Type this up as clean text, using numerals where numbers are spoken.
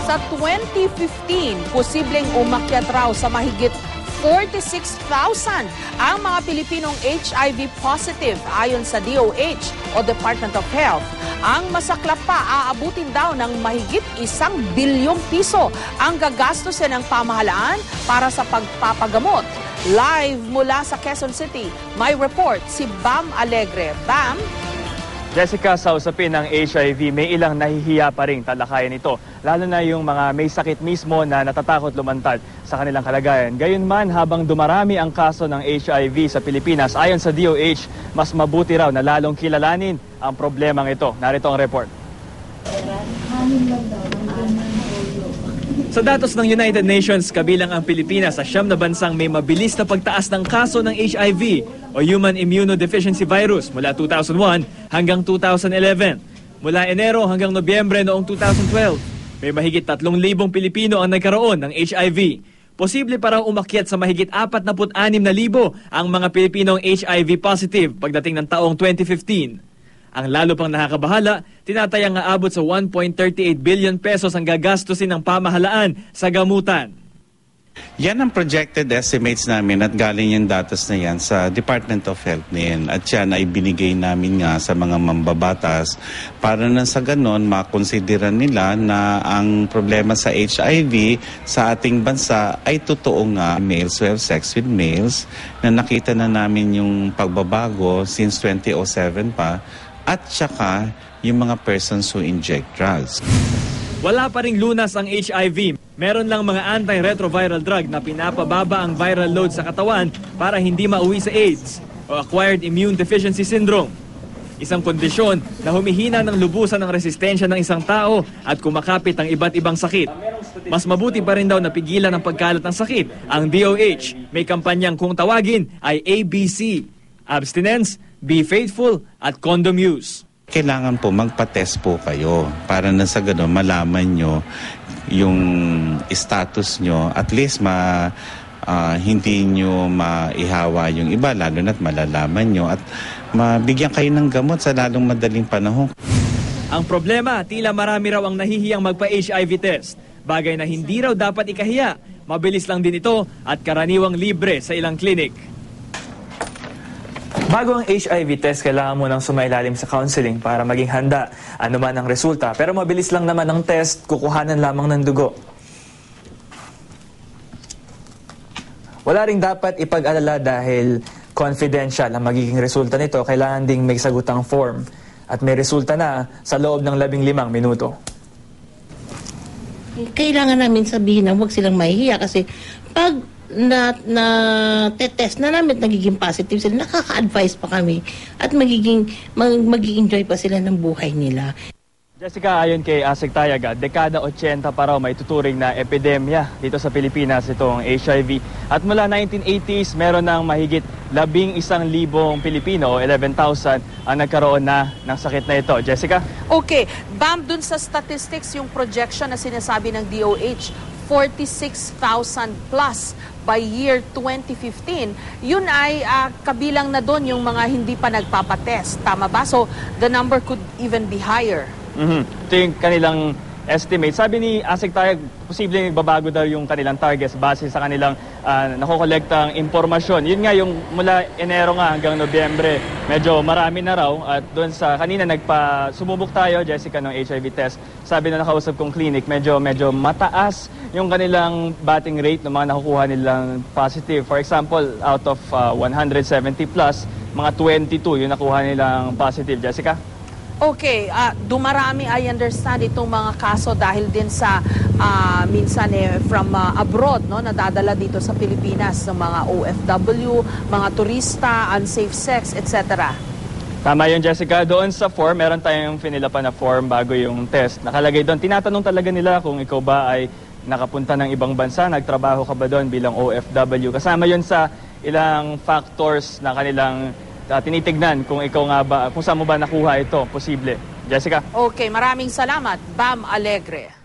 Sa 2015, posibleng umakyat raw sa mahigit 46,000 ang mga Pilipinong HIV positive ayon sa DOH o Department of Health. Ang masaklap pa, aabutin daw ng mahigit 1 bilyong piso ang gagastusin ng pamahalaan para sa pagpapagamot. Live mula sa Quezon City, may report si Bam Alegre. Bam? Jessica, sa usapin ng HIV, may ilang nahihiya pa rin talakayan ito. Lalo na yung mga may sakit mismo na natatakot lumantad sa kanilang kalagayan. Gayunman, habang dumarami ang kaso ng HIV sa Pilipinas, ayon sa DOH, mas mabuti raw na lalong kilalanin ang problemang ito. Narito ang report. Sa datos ng United Nations, kabilang ang Pilipinas sa 9 na bansang may mabilis na pagtaas ng kaso ng HIV o Human Immunodeficiency Virus mula 2001 hanggang 2011. Mula Enero hanggang Nobyembre noong 2012, may mahigit 3,000 Pilipino ang nagkaroon ng HIV. Posible parang umakyat sa mahigit 46,000 ang mga Pilipinong HIV positive pagdating ng taong 2015. Ang lalo pang nakakabahala, tinatayang aabot sa 1.38 billion pesos ang gagastusin ng pamahalaan sa gamutan. Yan ang projected estimates namin at galing yung datos na yan sa Department of Health din. At yan ay binigay namin nga sa mga mambabatas para na sa ganon makonsideran nila na ang problema sa HIV sa ating bansa ay totoo nga. Males who have sex with males na nakita na namin yung pagbabago since 2007 pa. At saka yung mga persons who inject drugs. Wala pa ring lunas ang HIV. Meron lang mga antiretroviral drug na pinapababa ang viral load sa katawan para hindi mauwi sa AIDS o Acquired Immune Deficiency Syndrome. Isang kondisyon na humihina ng lubusan ng resistensya ng isang tao at kumakapit ang iba't ibang sakit. Mas mabuti pa rin daw na pigilan ang pagkalat ng sakit. Ang DOH may kampanyang kung tawagin ay ABC. Abstinence, be faithful, at condom use. Kailangan po magpa-test po kayo para na sa gano'n malaman nyo yung status nyo. At least hindi nyo maihawa yung iba, lalo na't malalaman nyo at mabigyan kayo ng gamot sa lalong madaling panahon. Ang problema, tila marami raw ang nahihiyang magpa-HIV test. Bagay na hindi raw dapat ikahiya. Mabilis lang din ito at karaniwang libre sa ilang klinik. Bago ang HIV test, kailangan mo nang sumailalim sa counseling para maging handa. Ano man ang resulta. Pero mabilis lang naman ang test, kukuhanan lamang ng dugo. Wala ring dapat ipag-alala dahil confidential ang magiging resulta nito. Kailangan ding may sagutang form. At may resulta na sa loob ng 15 minuto. Kailangan namin sabihin na huwag silang mahihiya kasi pag na-test na namin nagiging positive sila, nakaka-advise pa kami at mag-enjoy pa sila ng buhay nila. Jessica, ayon kay Asik Tayaga, dekada 80 pa raw may tuturing na epidemya dito sa Pilipinas itong HIV. At mula 1980s, meron ng mahigit 11,000 Pilipino o 11,000 ang nagkaroon na ng sakit na ito. Jessica? Okay, Bam, dun sa statistics, yung projection na sinasabi ng DOH, 46,000 plus by year 2015. Yun ay kabilang na doon yung mga hindi pa nagpapatest. Tama ba? So, the number could even be higher. Ito yung kanilang estimate. Sabi ni Asik Tayag, posibleng babago daw yung kanilang targets base sa kanilang nakokolektang impormasyon. Yun nga, yung mula Enero nga hanggang Nobyembre, medyo marami na raw. At doon sa kanina sumubok tayo, Jessica, ng HIV test. Sabi na nakausap kong clinic, medyo mataas yung kanilang batting rate ng mga nakukuha nilang positive. For example, out of 170 plus, mga 22 yung nakuha nilang positive. Jessica? Okay, dumarami, I understand, itong mga kaso dahil din sa minsan from abroad, no, nadadala dito sa Pilipinas ng mga OFW, mga turista, unsafe sex, etc. Tama yun, Jessica. Doon sa form, meron tayong finilapan na form bago yung test. Nakalagay doon, tinatanong talaga nila kung ikaw ba ay nakapunta ng ibang bansa, nagtrabaho ka ba doon bilang OFW. Kasama yun sa ilang factors na kanilang tinitignan kung ikaw nga ba, kung saan mo ba nakuha ito, posible. Jessica? Okay, maraming salamat, Bam Alegre.